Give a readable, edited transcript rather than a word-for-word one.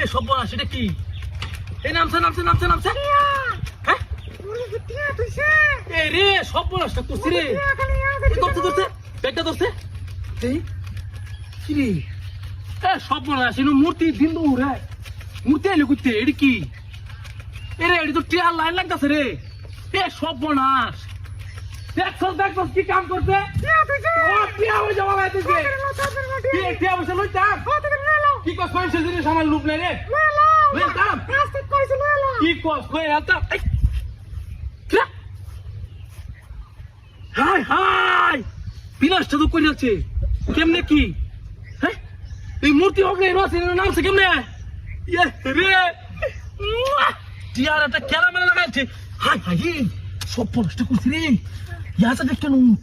এ সব বলা সেটা কি? এই নামছে নামছে নামছে নামছে। হ্যাঁ এ রে সব বলাটা করছি রে। ধরতে ধরতে ব্যাগটা ধরতে এই কি রে? এ সব বলা সিনু মূর্তি দিন তো উড়ে মূর্তি এলে করতে এটি কি? এ রে এটি তো টিয়ার লাইন লাগতেছে রে। এ সব বনাস দেখছস দেখছস কি কাম করতে? ও টিয়া হয়ে যাওয়া লাগতেছে। টিয়া বসে লইতাম কি কস কইছে জিনিস আমার লুপ নাই রে। লইতাম কি কস কই আলতাম। হাই হাই বিনাশটা তো কই যাচ্ছে কেমনে কি? হ্যাঁ এই মূর্তি হোক রে রসে নামছে কেমনে? ইয়ে রে টিয়ার একটা ক্যারামেল লাগাইছে। হাই হাই সব নষ্ট করছি রে। ইয়াটা দেখতে নোট